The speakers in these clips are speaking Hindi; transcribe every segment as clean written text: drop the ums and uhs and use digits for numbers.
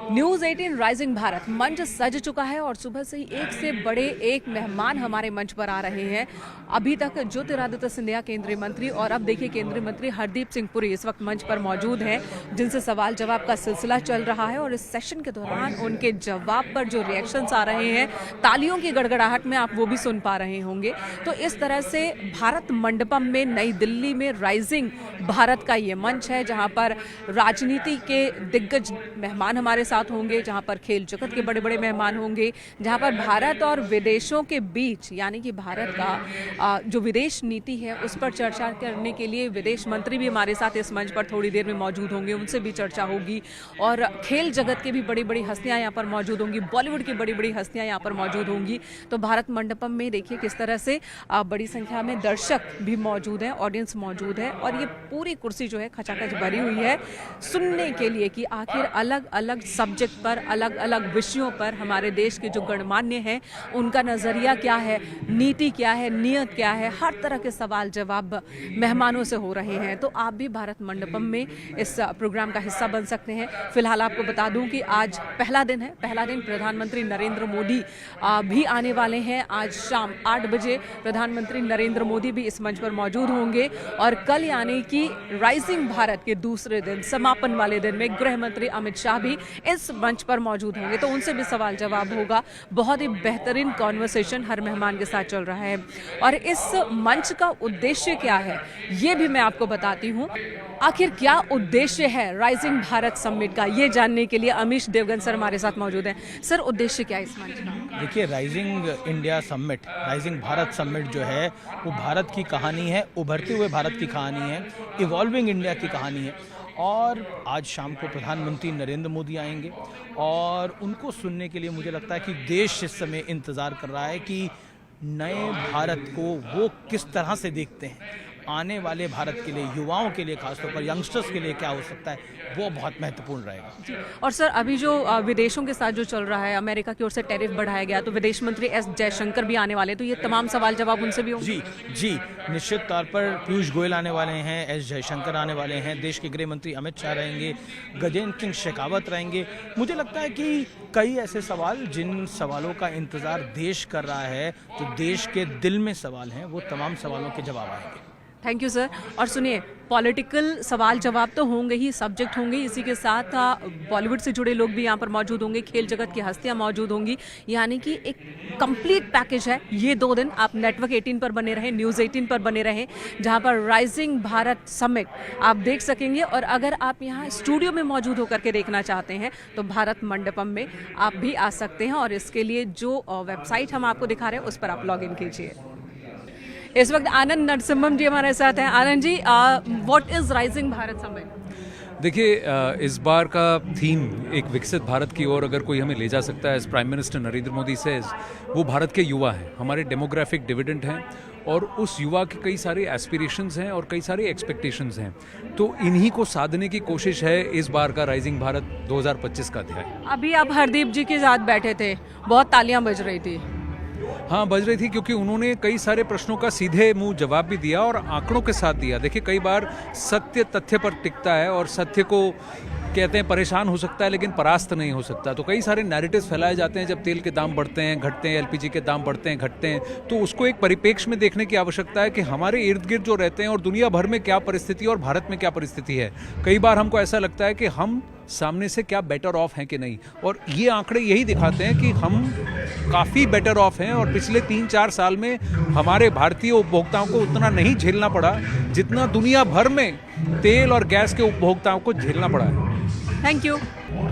न्यूज 18 राइजिंग भारत मंच सज चुका है और सुबह से ही एक से बड़े एक मेहमान हमारे मंच पर आ रहे हैं। अभी तक ज्योतिरादित्य सिंधिया केंद्रीय मंत्री और अब देखिए केंद्रीय मंत्री हरदीप सिंह पुरी इस वक्त मंच पर मौजूद हैं, जिनसे सवाल जवाब का सिलसिला चल रहा है और इस सेशन के दौरान उनके जवाब पर जो रिएक्शंस आ रहे हैं, तालियों की गड़गड़ाहट में आप वो भी सुन पा रहे होंगे। तो इस तरह से भारत मंडपम में नई दिल्ली में राइजिंग भारत का ये मंच है, जहां पर राजनीति के दिग्गज मेहमान हमारे साथ होंगे, जहां पर खेल जगत के बड़े बड़े मेहमान होंगे, जहां पर भारत और विदेशों के बीच यानी कि भारत का जो विदेश नीति है उस पर चर्चा करने के लिए विदेश मंत्री भी हमारे साथ इस मंच पर थोड़ी देर में मौजूद होंगे, उनसे भी चर्चा होगी। और खेल जगत के भी बड़ी बड़ी हस्तियां यहाँ पर मौजूद होंगी, बॉलीवुड की बड़ी बड़ी हस्तियां यहाँ पर मौजूद होंगी। तो भारत मंडपम में देखिए किस तरह से बड़ी संख्या में दर्शक भी मौजूद हैं, ऑडियंस मौजूद है और ये पूरी कुर्सी जो है खचाखच भरी हुई है सुनने के लिए कि आखिर अलग अलग सब्जेक्ट पर, अलग अलग विषयों पर हमारे देश के जो गणमान्य हैं उनका नजरिया क्या है, नीति क्या है, नियत क्या है, हर तरह के सवाल जवाब मेहमानों से हो रहे हैं। तो आप भी भारत मंडपम में इस प्रोग्राम का हिस्सा बन सकते हैं। फिलहाल आपको बता दूं कि आज पहला दिन है, पहला दिन प्रधानमंत्री नरेंद्र मोदी भी आने वाले हैं। आज शाम 8 बजे प्रधानमंत्री नरेंद्र मोदी भी इस मंच पर मौजूद होंगे और कल यानी कि राइजिंग भारत के दूसरे दिन, समापन वाले दिन में गृह मंत्री अमित शाह भी इस मंच पर मौजूद होंगे, तो उनसे भी सवाल जवाब होगा। बहुत ही बेहतरीन कॉन्वर्सेशन हर मेहमान के साथ चल रहा है और इस मंच का उद्देश्य क्या है ये भी मैं आपको बताती हूँ। आखिर क्या उद्देश्य है राइजिंग भारत समिट का, ये जानने के लिए अमीश देवगन सर हमारे साथ मौजूद हैं। सर, उद्देश्य क्या है इस मंच का? देखिए, rising India summit, rising Bharat summit जो है वो भारत की कहानी है, उभरते हुए भारत की कहानी है, इवॉल्विंग इंडिया की कहानी है। और आज शाम को प्रधानमंत्री नरेंद्र मोदी आएंगे और उनको सुनने के लिए मुझे लगता है कि देश इस समय इंतज़ार कर रहा है कि नए भारत को वो किस तरह से देखते हैं, आने वाले भारत के लिए, युवाओं के लिए, खासतौर पर यंगस्टर्स के लिए क्या हो सकता है, वो बहुत महत्वपूर्ण रहेगा। और सर, अभी जो विदेशों के साथ जो चल रहा है, अमेरिका की ओर से टैरिफ बढ़ाया गया, तो विदेश मंत्री एस जयशंकर भी आने वाले, तो ये तमाम सवाल जवाब उनसे भी होंगे? जी, निश्चित तौर पर पीयूष गोयल आने वाले हैं, एस जयशंकर आने वाले हैं, देश के गृह मंत्री अमित शाह रहेंगे, गजेंद्र सिंह शेखावत रहेंगे। मुझे लगता है कि कई ऐसे सवाल, जिन सवालों का इंतजार देश कर रहा है, जो देश के दिल में सवाल हैं, वो तमाम सवालों के जवाब आएंगे। Thank you sir. और सुनिए, पॉलिटिकल सवाल जवाब तो होंगे ही, सब्जेक्ट होंगे, इसी के साथ बॉलीवुड से जुड़े लोग भी यहाँ पर मौजूद होंगे, खेल जगत की हस्तियाँ मौजूद होंगी, यानी कि एक कंप्लीट पैकेज है। ये 2 दिन आप नेटवर्क 18 पर बने रहें, न्यूज़ 18 पर बने रहें, जहाँ पर राइजिंग भारत समिट आप देख सकेंगे। और अगर आप यहाँ स्टूडियो में मौजूद होकर के देखना चाहते हैं तो भारत मंडपम में आप भी आ सकते हैं और इसके लिए जो वेबसाइट हम आपको दिखा रहे हैं उस पर आप लॉग इन कीजिए। इस वक्त आनंद नरसिम्हम जी हमारे साथ हैं। Anand ji, what is rising Bharat summit? देखिए, इस बार का थीम एक विकसित भारत की ओर अगर कोई हमें ले जा सकता है, प्राइम मिनिस्टर नरेंद्र मोदी से, वो भारत के युवा हैं, हमारे डेमोग्राफिक डिविडेंड हैं और उस युवा के कई सारे एस्पिरेशंस हैं और कई सारे एक्सपेक्टेशंस हैं। तो इन्हीं को साधने की कोशिश है इस बार का राइजिंग भारत 2025 का अध्याय। अभी आप हरदीप जी के साथ बैठे थे, बहुत तालियां बज रही थी। हाँ, बज रही थी, क्योंकि उन्होंने कई सारे प्रश्नों का सीधे मुंह जवाब भी दिया और आंकड़ों के साथ दिया। देखिए, कई बार सत्य तथ्य पर टिकता है और सत्य को कहते हैं परेशान हो सकता है लेकिन परास्त नहीं हो सकता। तो कई सारे नैरेटिव्स फैलाए जाते हैं, जब तेल के दाम बढ़ते हैं, घटते हैं, एलपीजी के दाम बढ़ते हैं, घटते हैं, तो उसको एक परिप्रेक्ष्य में देखने की आवश्यकता है कि हमारे इर्द गिर्द जो रहते हैं और दुनिया भर में क्या परिस्थिति और भारत में क्या परिस्थिति है। कई बार हमको ऐसा लगता है कि हम सामने से क्या बेटर ऑफ हैं कि नहीं, और ये आंकड़े यही दिखाते हैं कि हम काफ़ी बेटर ऑफ हैं और पिछले 3-4 साल में हमारे भारतीय उपभोक्ताओं को उतना नहीं झेलना पड़ा जितना दुनिया भर में तेल और गैस के उपभोक्ताओं को झेलना पड़ा है। Thank you.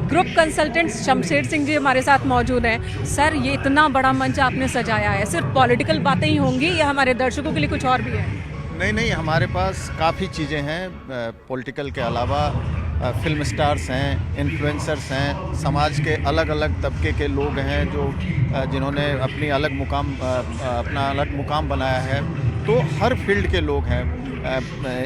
Group consultant Shamsher Singh ji हमारे साथ मौजूद हैं। सर, ये इतना बड़ा मंच आपने सजाया है, सिर्फ पॉलिटिकल बातें ही होंगी या हमारे दर्शकों के लिए कुछ और भी है? नहीं, हमारे पास काफ़ी चीज़ें हैं। पॉलिटिकल के अलावा फिल्म स्टार्स हैं, इन्फ्लुएंसर्स हैं, समाज के अलग अलग तबके के लोग हैं जो जिन्होंने अपना अलग मुकाम बनाया है। तो हर फील्ड के लोग हैं,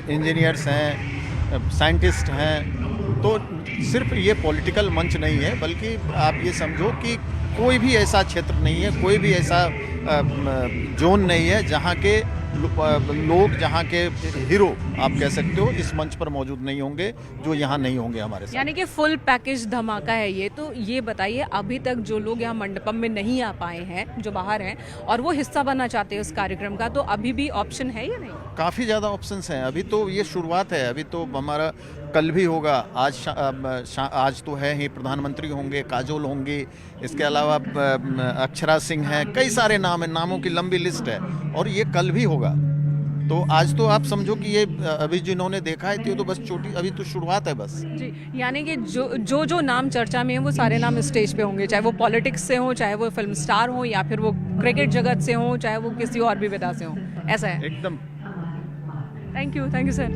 इंजीनियर्स हैं, साइंटिस्ट हैं। तो सिर्फ ये पॉलिटिकल मंच नहीं है, बल्कि आप ये समझो कि कोई भी ऐसा क्षेत्र नहीं है, कोई भी ऐसा जोन नहीं है जहाँ के लोग, जहाँ के हीरो आप कह सकते हो, इस मंच पर मौजूद नहीं होंगे जो यहाँ नहीं होंगे हमारे साथ। यानी कि फुल पैकेज धमाका है ये। तो ये बताइए, अभी तक जो लोग यहाँ मंडपम में नहीं आ पाए हैं, जो बाहर हैं और वो हिस्सा बनना चाहते हैं उस कार्यक्रम का, तो अभी भी ऑप्शन है या नहीं? काफ़ी ज़्यादा ऑप्शंस हैं। अभी तो ये शुरुआत है। अभी तो हमारा कल भी होगा, आज तो है ही, प्रधानमंत्री होंगे, काजोल होंगी, इसके अलावा अक्षरा सिंह हैं, कई सारे नाम हैं, नामों की लंबी लिस्ट है, और ये कल भी होगा। तो आज तो आप समझो कि ये अभी जिन्होंने देखा है तो बस छोटी, अभी तो शुरुआत है बस। जी, यानी कि जो नाम चर्चा में है वो सारे नाम स्टेज पे होंगे, चाहे वो पॉलिटिक्स से हो, चाहे वो फिल्म स्टार हो, या फिर वो क्रिकेट जगत से हो, चाहे वो किसी और भी विधा से हो, ऐसा है? एकदम। Thank you sir.